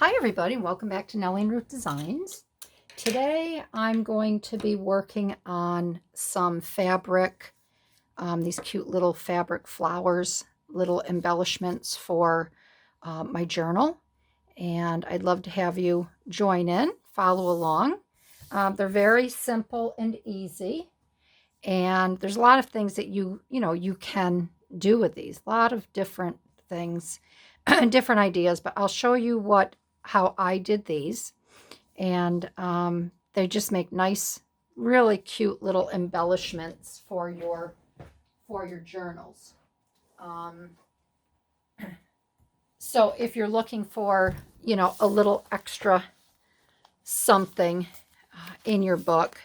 Hi everybody, and welcome back to Nellie and Ruth Designs. Today I'm going to be working on some fabric, these cute little fabric flowers, little embellishments for my journal. And I'd love to have you join in, follow along. They're very simple and easy. And there's a lot of things that you can do with these, a lot of different things, different ideas, but I'll show you how I did these. And they just make nice, really cute little embellishments for your journals. Um, so if you're looking for, a little extra something in your book,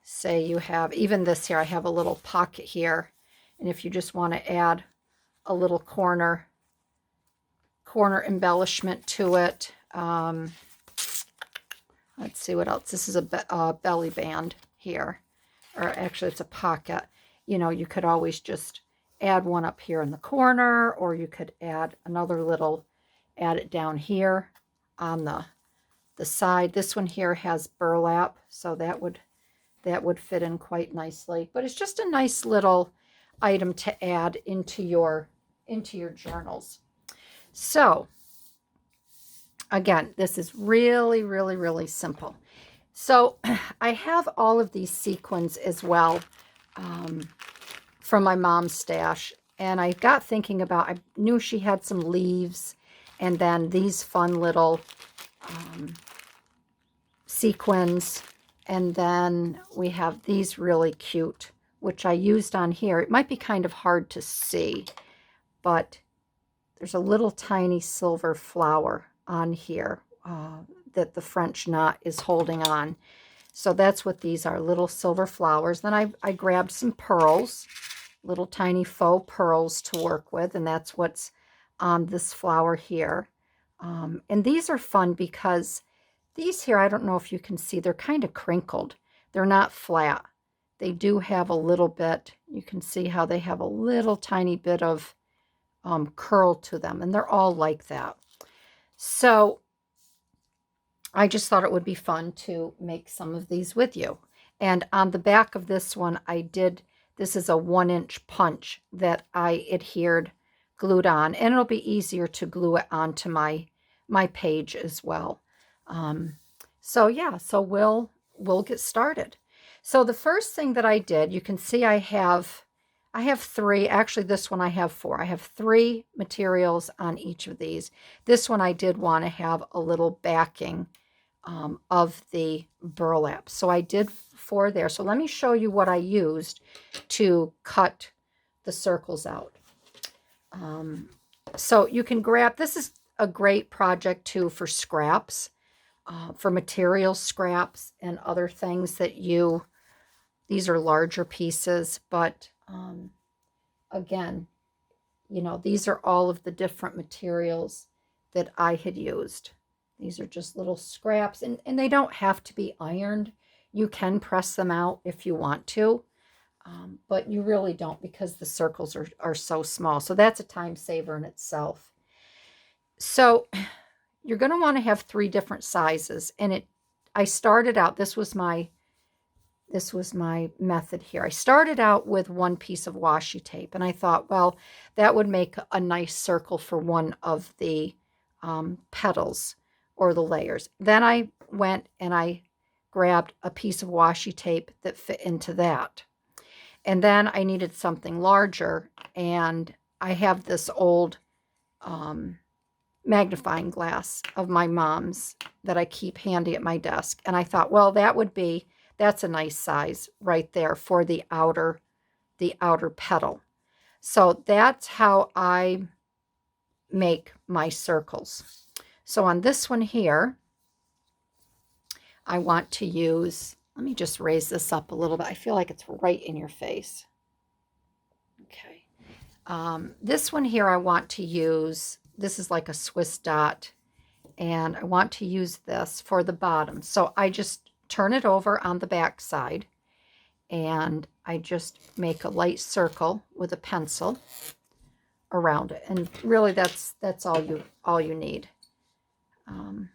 say you have, even this here, I have a little pocket here. And if you just want to add a little corner embellishment to it, let's see what else. This is a belly band here, or actually it's a pocket. You could always just add one up here in the corner, or you could add another little, add it down here on the side. This one here has burlap, so that would fit in quite nicely. But it's just a nice little item to add into your journals. So again, this is really, really, really simple. So I have all of these sequins as well from my mom's stash. And I got thinking about, I knew she had some leaves and then these fun little sequins. And then we have these really cute, which I used on here. It might be kind of hard to see, but there's a little tiny silver flower on here that the French knot is holding on. So that's what these are, little silver flowers. Then I grabbed some pearls, little tiny faux pearls to work with, and that's what's on this flower here. And these are fun because these here, I don't know if you can see, they're kind of crinkled. They're not flat. They do have a little bit, you can see how they have a little tiny bit of curl to them, and they're all like that. So I just thought it would be fun to make some of these with you. And on the back of this one, this is a 1-inch punch that I glued on, and it'll be easier to glue it onto my page as well. So yeah, so we'll get started. So the first thing that I did, you can see I have 3, actually this one I have 4. I have 3 materials on each of these. This one I did want to have a little backing of the burlap. So I did 4 there. So let me show you what I used to cut the circles out. So you can grab, this is a great project too for scraps, for material scraps and other things that these are larger pieces, but again, these are all of the different materials that I had used. These are just little scraps, and they don't have to be ironed. You can press them out if you want to, but you really don't because the circles are so small. So that's a time saver in itself. So you're going to want to have 3 different sizes, and I started out, this was my method here. I started out with 1 piece of washi tape, and I thought, well, that would make a nice circle for one of the petals or the layers. Then I went and I grabbed a piece of washi tape that fit into that. And then I needed something larger, and I have this old magnifying glass of my mom's that I keep handy at my desk. And I thought, well, that's a nice size right there for the outer petal. So that's how I make my circles. So on this one here, I want to use, let me just raise this up a little bit. I feel like it's right in your face. Okay. This one here, I want to use, this is like a Swiss dot, and I want to use this for the bottom. So I just turn it over on the back side, and I just make a light circle with a pencil around it. And really that's all you need. Um,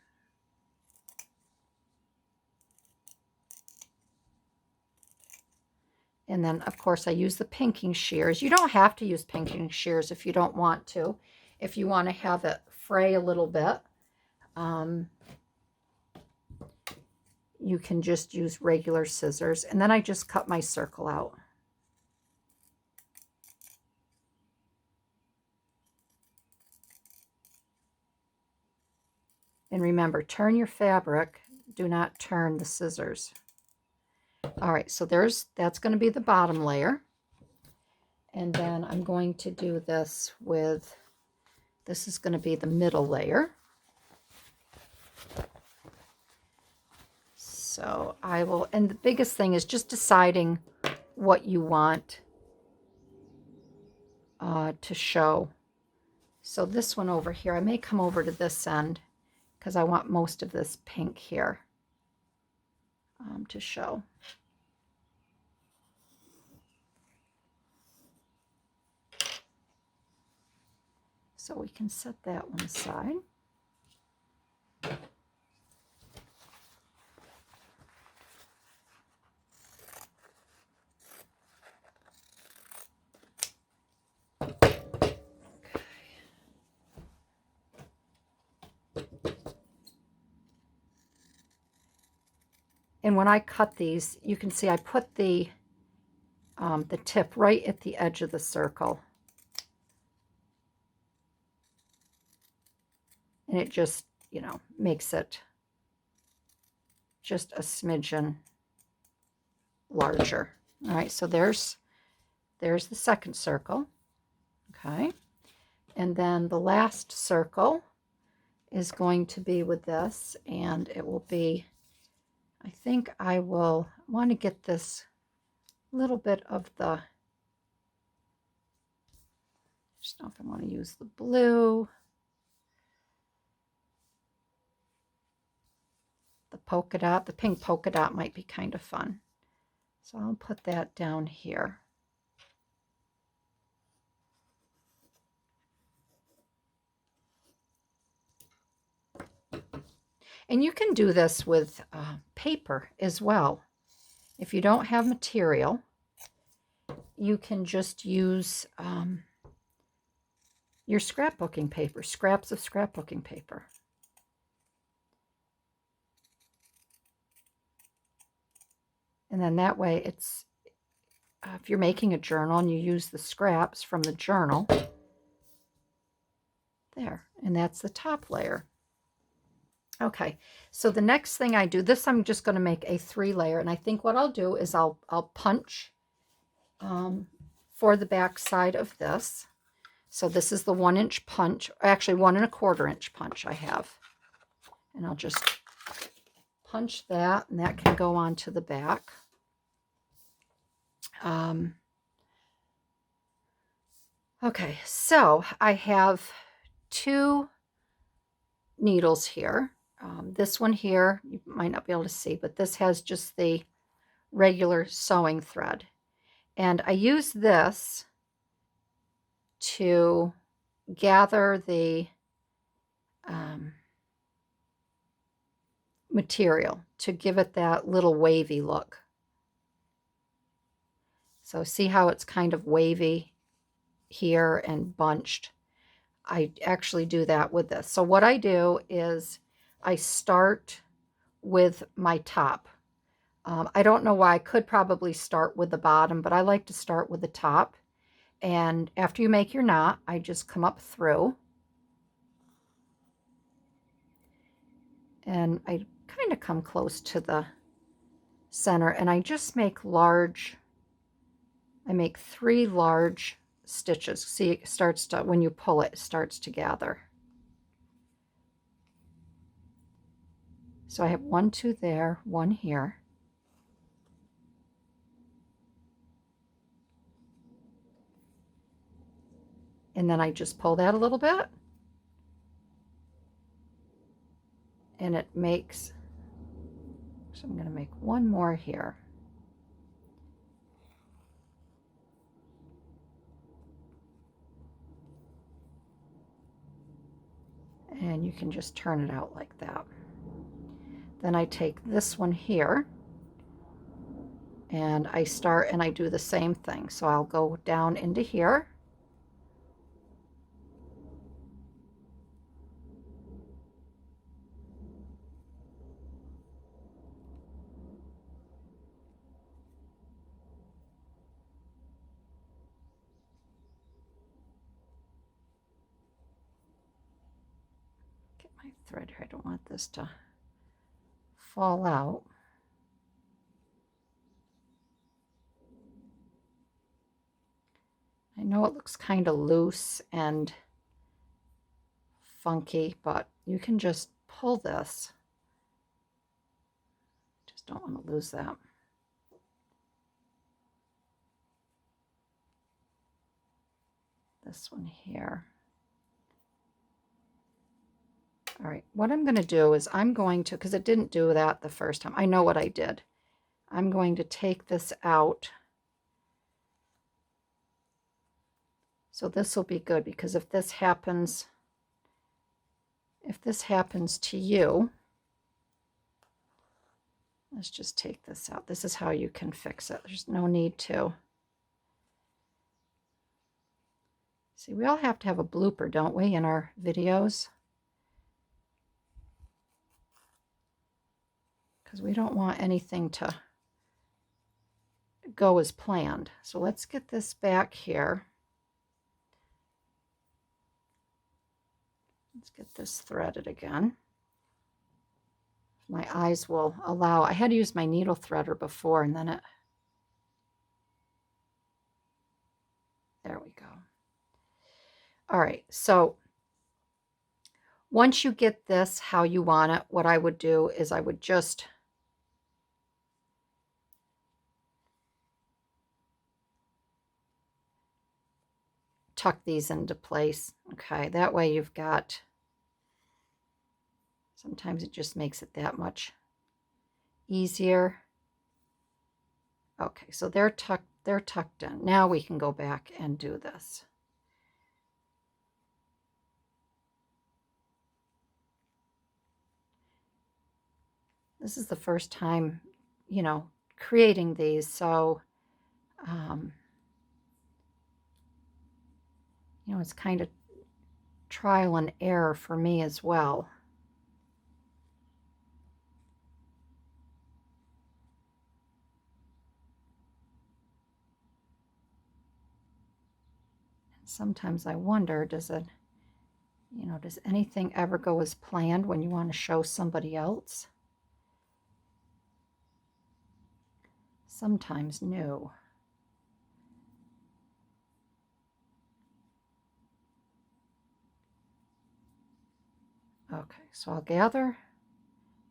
and then, of course, I use the pinking shears. You don't have to use pinking shears if you don't want to. If you want to have it fray a little bit, you can just use regular scissors. And then I just cut my circle out. And remember, turn your fabric, do not turn the scissors. All right, so that's going to be the bottom layer. And then I'm going to do this with, this is going to be the middle layer. So I will, and the biggest thing is just deciding what you want to show. So this one over here, I may come over to this end because I want most of this pink here to show. So we can set that one aside. And when I cut these, you can see I put the tip right at the edge of the circle. And it just, you know, makes it just a smidgen larger. All right, so there's the second circle. Okay. And then the last circle is going to be with this, and it will be, I think I will want to get this little bit of the, I just know if I want to use the blue, the polka dot, the pink polka dot might be kind of fun. So I'll put that down here. And you can do this with paper as well. If you don't have material, you can just use your scrapbooking paper, scraps of scrapbooking paper. And then that way it's, if you're making a journal and you use the scraps from the journal, there, and that's the top layer. Okay, so the next thing I do, this I'm just going to make a 3-layer, and I think what I'll do is I'll punch for the back side of this. So this is the 1-inch punch, actually 1 1/4 inch punch I have, and I'll just punch that, and that can go onto the back. Okay, so I have 2 needles here. This one here, you might not be able to see, but this has just the regular sewing thread. And I use this to gather the material to give it that little wavy look. So see how it's kind of wavy here and bunched? I actually do that with this. So what I do is I start with my top. I don't know why. I could probably start with the bottom, but I like to start with the top. And after you make your knot, I just come up through. And I kind of come close to the center, and I just make large, I make 3 large stitches. See, it starts to, when you pull it, it starts to gather. So I have 1, 2 there, 1 here. And then I just pull that a little bit. And it makes, so I'm going to make 1 more here. And And you can just turn it out like that. Then I take this one here and I start and I do the same thing. So I'll go down into here. Get my thread here. I don't want this to fall out. I know it looks kind of loose and funky, but you can just pull this. Just don't want to lose that. This one here. All right, what I'm going to do is I'm going to, because it didn't do that the first time. I know what I did. I'm going to take this out. So this will be good, because if this happens to you, let's just take this out. This is how you can fix it. There's no need to. See, we all have to have a blooper, don't we, in our videos? Because we don't want anything to go as planned. So let's get this back here. Let's get this threaded again. My eyes will allow. I had to use my needle threader before, and then it. There we go. All right, so once you get this how you want it, what I would do is I would just tuck these into place. Okay, that way you've got, sometimes it just makes it that much easier. Okay, so they're tucked in. Now we can go back and do this. This is the first time, you know, creating these, so you know, it's kind of trial and error for me as well. Sometimes I wonder, does it, you know, does anything ever go as planned when you want to show somebody else? Sometimes no. Okay, so I'll gather,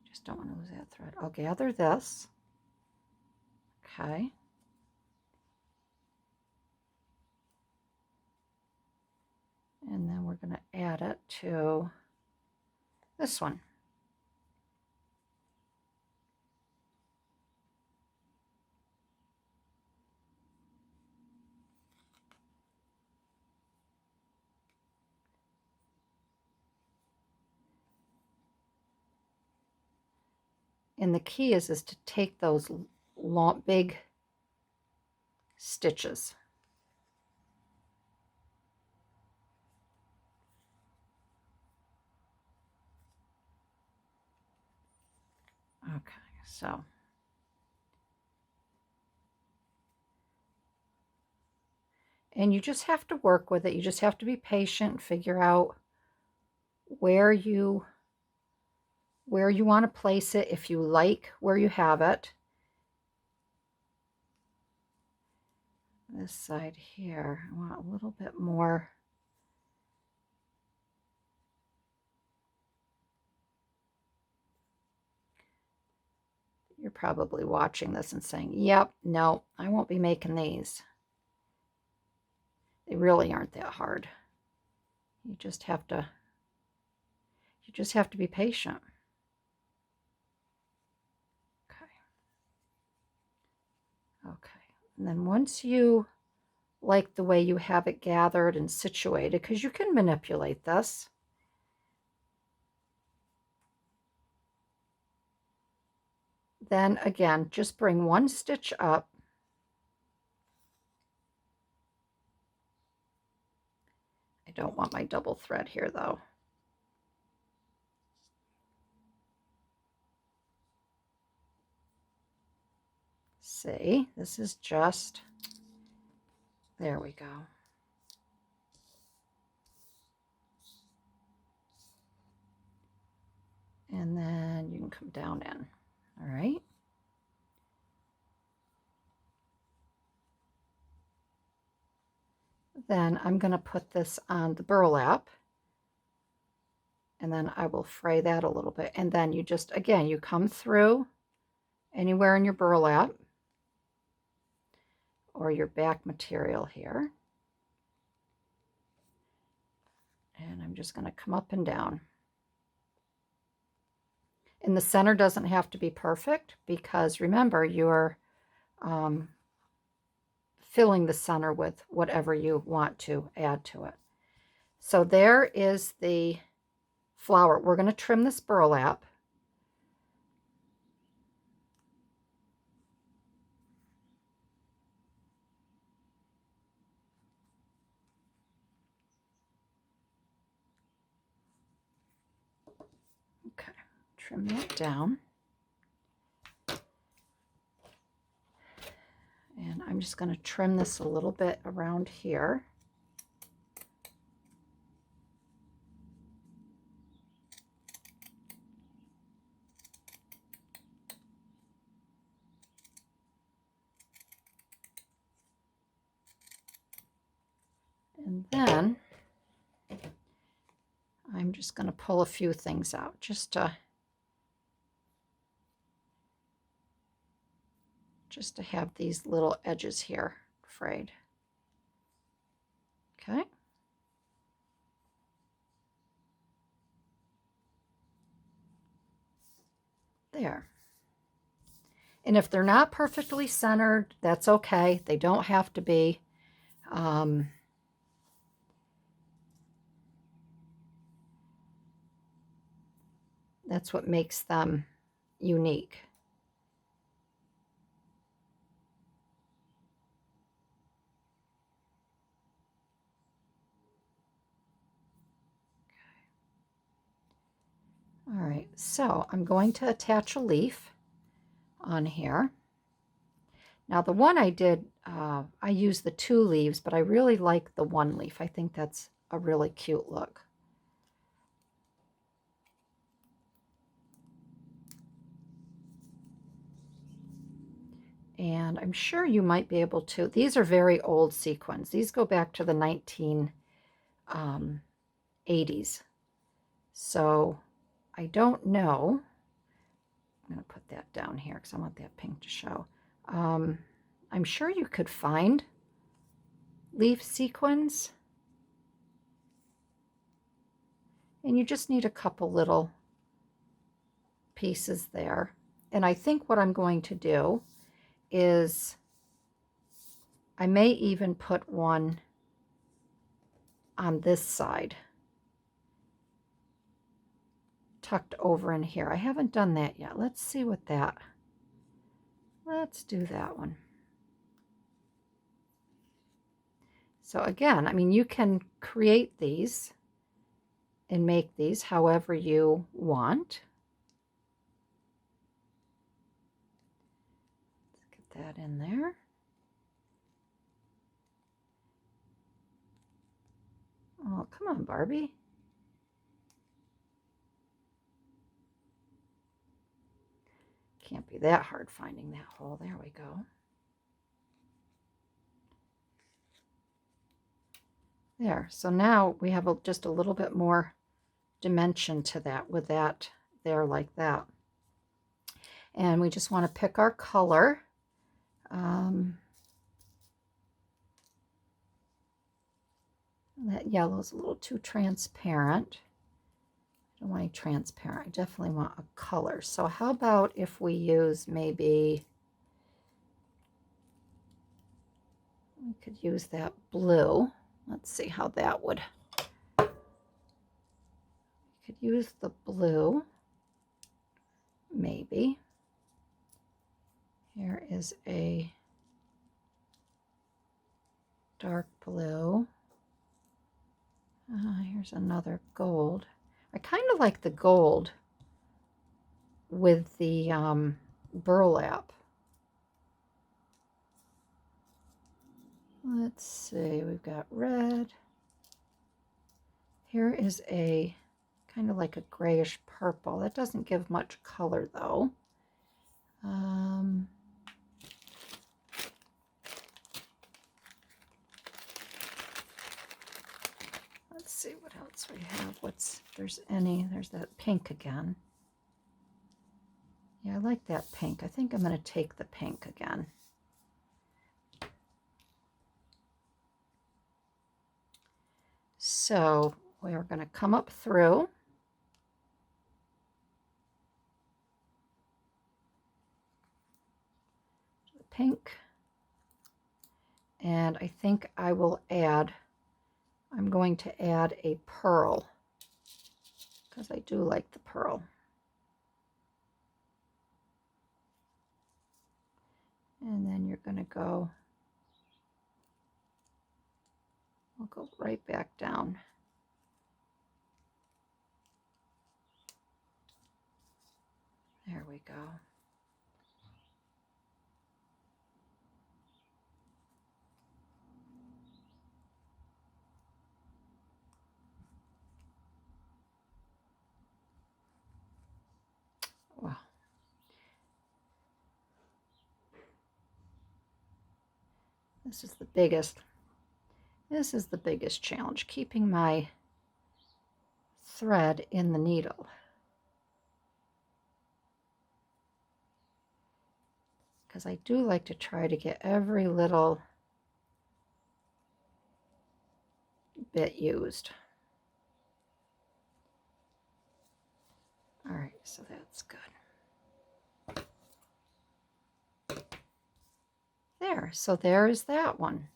just don't want to lose that thread. I'll gather this. Okay. And then we're going to add it to this one. And the key is to take those long, big stitches. Okay, so and you just have to work with it. You just have to be patient and figure out where you want to place it, if you like where you have it. This side here, I want a little bit more. You're probably watching this and saying, yep, no, I won't be making these. They really aren't that hard. You just have to be patient. Okay, and then once you like the way you have it gathered and situated, because you can manipulate this, then again, just bring one stitch up. I don't want my double thread here though. See, this is just, there we go. And then you can come down in, all right? Then I'm going to put this on the burlap, and then I will fray that a little bit. And then you just, again, you come through anywhere in your burlap or your back material here. And I'm just going to come up and down. And the center doesn't have to be perfect because remember, you're filling the center with whatever you want to add to it. So there is the flower. We're going to trim this burlap. Okay, trim that down. And I'm just going to trim this a little bit around here. And then I'm just going to pull a few things out just to have these little edges here frayed. Okay. There. And if they're not perfectly centered, that's okay. They don't have to be. That's what makes them unique. All right, so I'm going to attach a leaf on here. Now the one I did, I used the 2 leaves, but I really like the 1 leaf. I think that's a really cute look. And I'm sure you might be able to, these are very old sequins. These go back to the 1980s. So I don't know. I'm going to put that down here because I want that pink to show. I'm sure you could find leaf sequins. And you just need a couple little pieces there. And I think what I'm going to do is I may even put one on this side, tucked over in here. I haven't done that yet. Let's see what that, let's do that one. So again, I mean, you can create these and make these however you want. Let's get that in there. Oh, come on, Barbie. Can't be that hard finding that hole. There we go. There. So now we have just a little bit more dimension to that with that there like that. And we just want to pick our color. That yellow is a little too transparent. I don't want any transparent. I definitely want a color. So how about if we use maybe, we could use that blue. Let's see how that would. We could use the blue, maybe. Here is a dark blue. Here's another gold. I kind of like the gold with the burlap. Let's see, we've got red. Here is a kind of like a grayish purple. That doesn't give much color though. Let's see what else we have. There's that pink again. Yeah, I like that pink. I think I'm going to take the pink again. So we are going to come up through. The pink. And I think I'm going to add a pearl because I do like the pearl. And then you're going to go, we'll go right back down. There we go. Wow. This is the biggest challenge, keeping my thread in the needle. Because I do like to try to get every little bit used. All right, so that's good. There, so there is that one.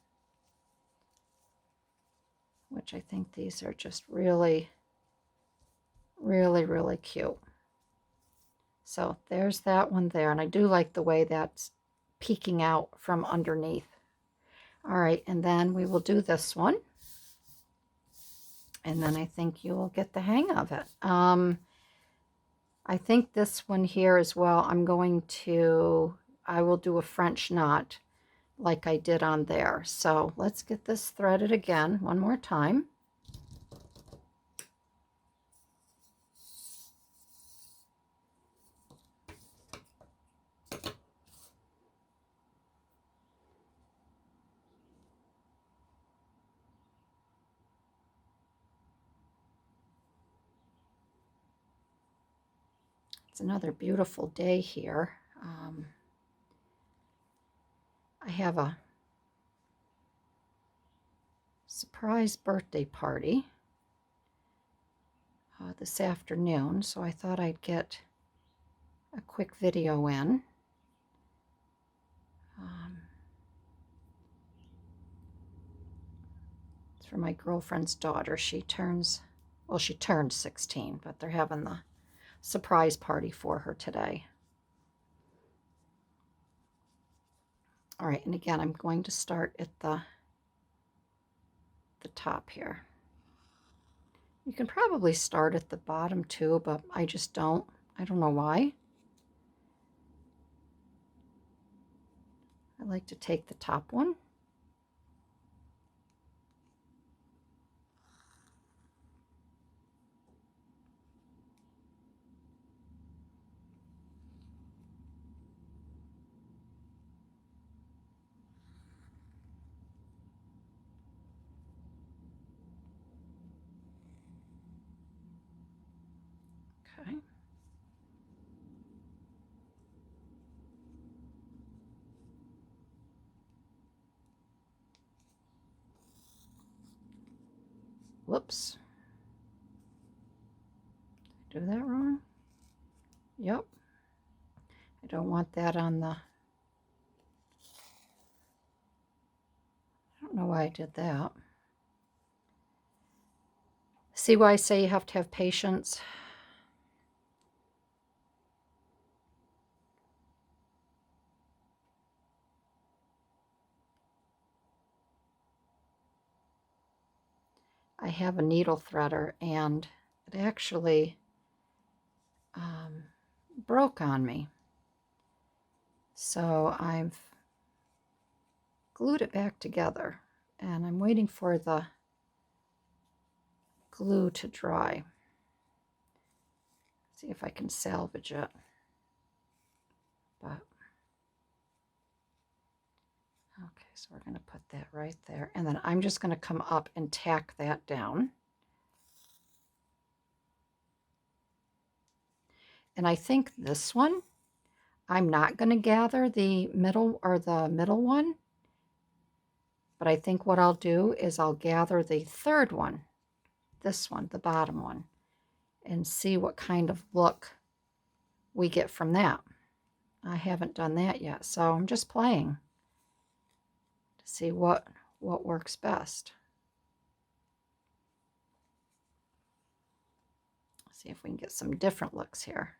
Which I think these are just really, really, really cute. So there's that one there, and I do like the way that's peeking out from underneath. All right, and then we will do this one. And then I think you will get the hang of it. I think this one here as well, I will do a French knot like I did on there. So let's get this threaded again one more time. It's another beautiful day here. I have a surprise birthday party this afternoon, so I thought I'd get a quick video in. It's for my girlfriend's daughter. She turned 16, but they're having the surprise party for her today. All right, and again, I'm going to start at the top here. You can probably start at the bottom too, but I just don't. I don't know why. I like to take the top one. Okay. Whoops. Did I do that wrong? Yep. I don't want that on the... I don't know why I did that. See why I say you have to have patience? I have a needle threader, and it actually broke on me. So I've glued it back together, and I'm waiting for the glue to dry. See if I can salvage it. But okay, so we're going to put that right there, and then I'm just going to come up and tack that down. And I think this one, I'm not going to gather the middle one, but I think what I'll do is I'll gather the third one, this one, the bottom one, and see what kind of look we get from that. I haven't done that yet, so I'm just playing to see what works best. See if we can get some different looks here.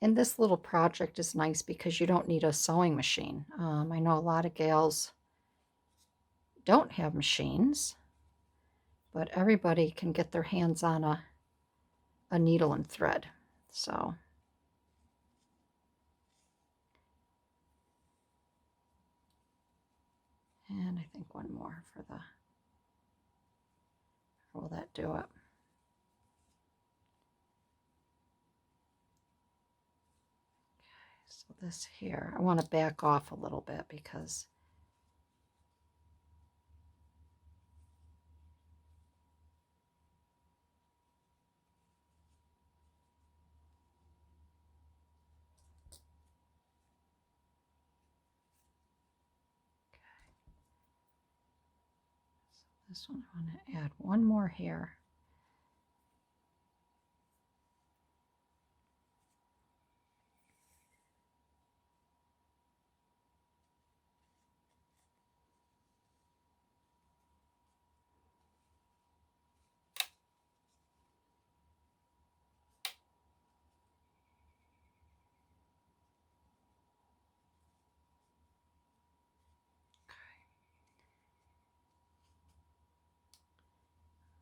And this little project is nice because you don't need a sewing machine. I know a lot of gals don't have machines, but everybody can get their hands on a needle and thread. So, and I think one more for the, will that do it? So this here, I want to back off a little bit because this one I want to add one more here.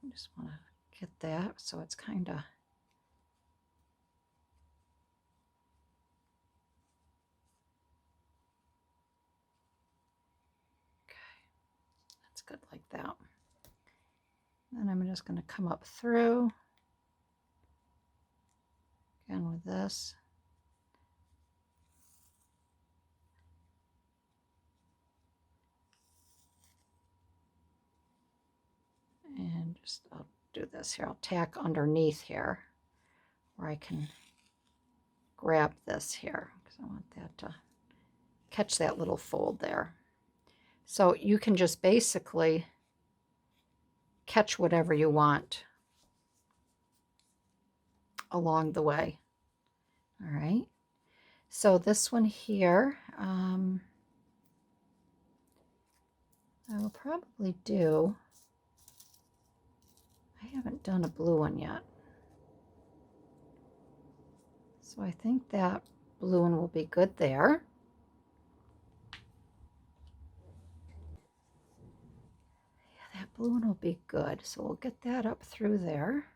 I just want to get that so it's kind of, that's good like that. Then I'm just going to come up through again with this. And just, I'll do this here. I'll tack underneath here where I can grab this here because I want that to catch that little fold there. So you can just basically catch whatever you want along the way. All right. So this one here, I will probably do, I haven't done a blue one yet. So I think that blue one will be good there. Yeah, that blue one will be good. So we'll get that up through there.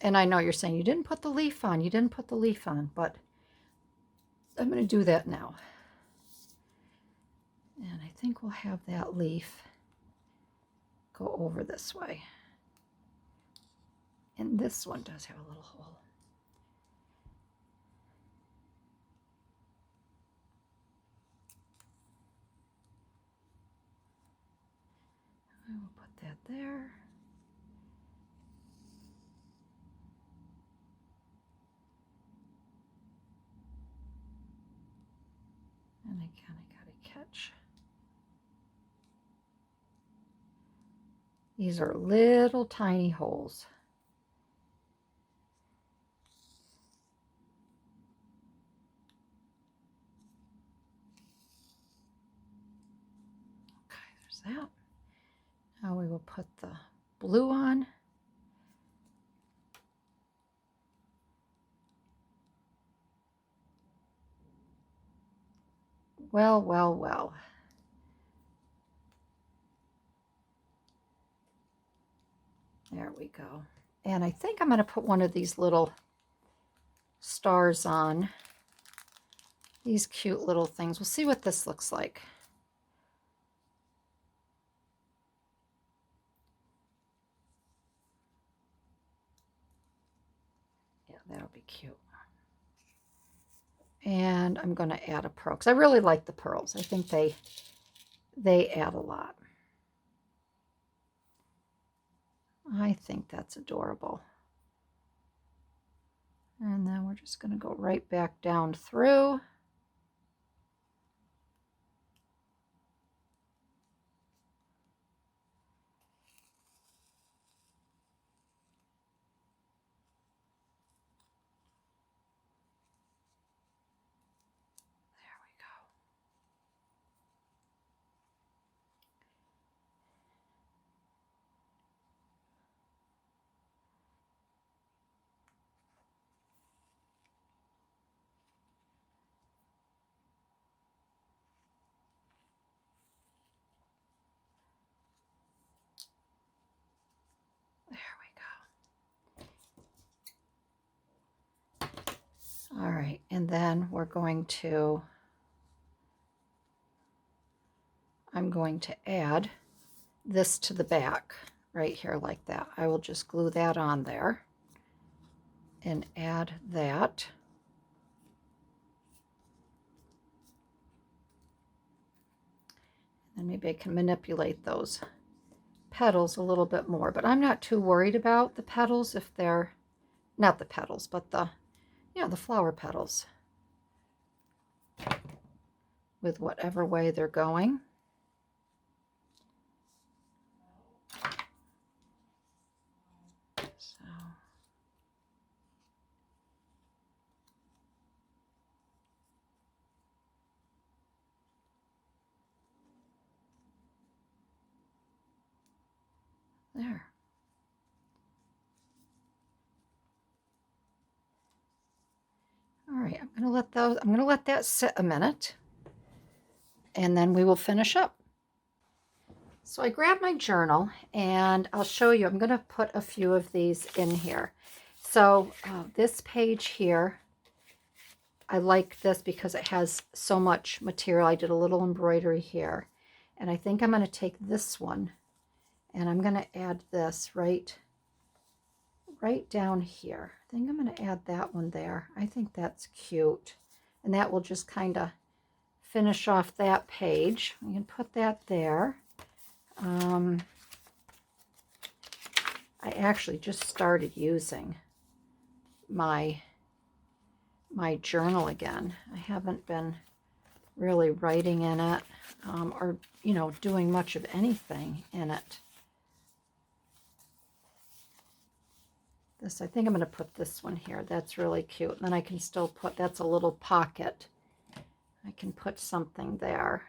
And I know you're saying, you didn't put the leaf on, you didn't put the leaf on, but I'm going to do that now. And I think we'll have that leaf go over this way. And this one does have a little hole. I will put that there. And again, I got to catch. These are little tiny holes. that. Now we will put the blue on. Well, well, well. There we go. And I think I'm going to put one of these little stars on. These cute little things. We'll see what this looks like. Yeah, that'll be cute. And I'm going to add a pearl because I really like the pearls. I think they add a lot. I think that's adorable. And then we're just going to go right back down through. There we go. All right, and then I'm going to add this to the back right here like that. I will just glue that on there and add that. And maybe I can manipulate those petals a little bit more, but I'm not too worried about the petals if they're not the petals, but the flower petals with whatever way they're going. So there. All right, I'm going to let that sit a minute and then we will finish up. So I grabbed my journal and I'll show you. I'm going to put a few of these in here. So this page here, I like this because it has so much material. I did a little embroidery here. And I think I'm going to take this one and I'm going to add this right down here. I think I'm going to add that one there. I think that's cute. And that will just kind of finish off that page. We can put that there. I actually just started using my journal again. I haven't been really writing in it or doing much of anything in it. I think I'm going to put this one here. That's really cute. And then I can still put, that's a little pocket. I can put something there.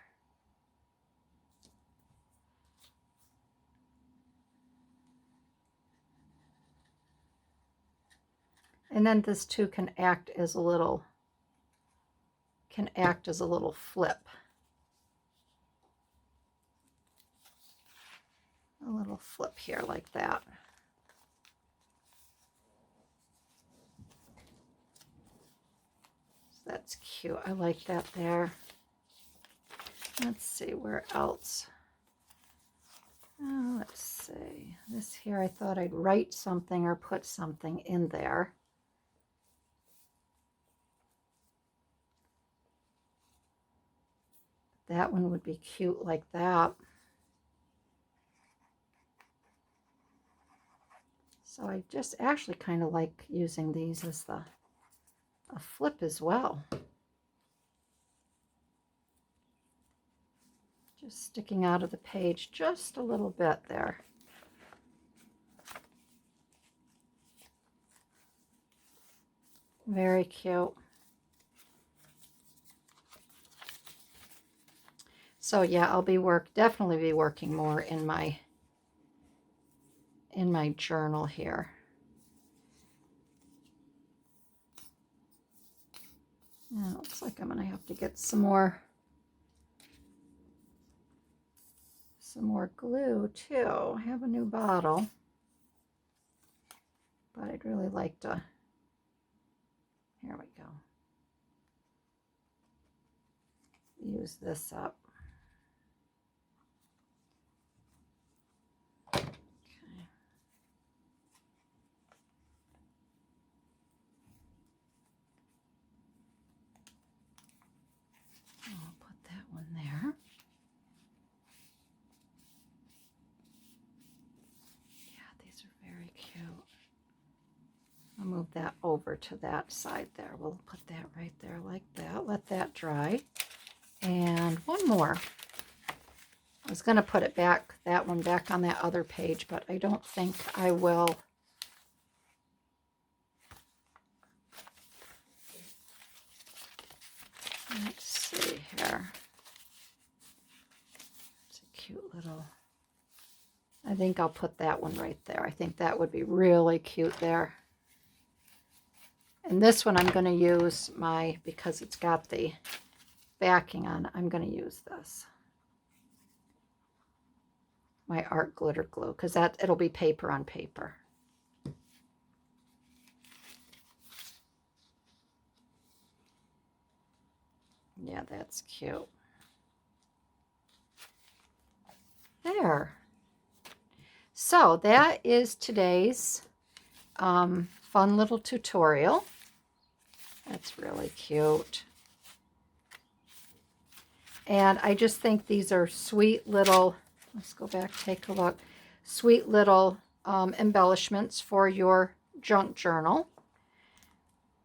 And then this too can act as a little flip. A little flip here like that. So that's cute. I like that there. Let's see, where else? Oh, let's see. This here, I thought I'd write something or put something in there. That one would be cute like that. So I just actually kind of like using these as a flip as well. Just sticking out of the page just a little bit there. Very cute. So yeah, I'll be definitely be working more in my journal here. Now, it looks like I'm going to have to get some more glue too. I have a new bottle, but I'd really like to, here we go, use this up. Okay. I'll put that one there. These are very cute. I'll move that over to that side there. We'll put that right there like that. Let that dry. And one more. I was going to put it back, that one back on that other page, but I don't think I will. Let's see here. It's a cute little, I think I'll put that one right there. I think that would be really cute there. And this one I'm going to use because it's got the backing on, I'm going to use this. My art glitter glue, because it'll be paper on paper. Yeah, that's cute. There. So that is today's fun little tutorial. That's really cute. And I just think these are sweet little, let's go back, take a look, sweet little embellishments for your junk journal.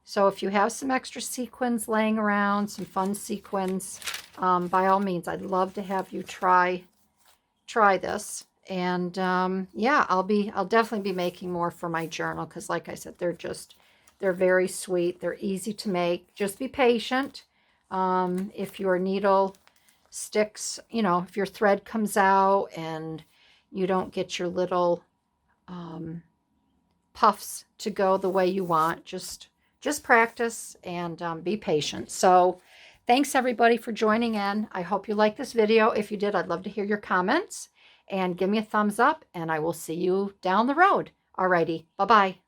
So if you have some extra sequins laying around, some fun sequins, by all means, I'd love to have you try this. And yeah, I'll definitely be making more for my journal, because like I said, they're very sweet. They're easy to make. Just be patient. If your needle sticks, if your thread comes out and you don't get your little puffs to go the way you want, just practice and be patient. So thanks everybody for joining in. I hope you liked this video. If you did, I'd love to hear your comments, and give me a thumbs up, and I will see you down the road. Alrighty, bye-bye.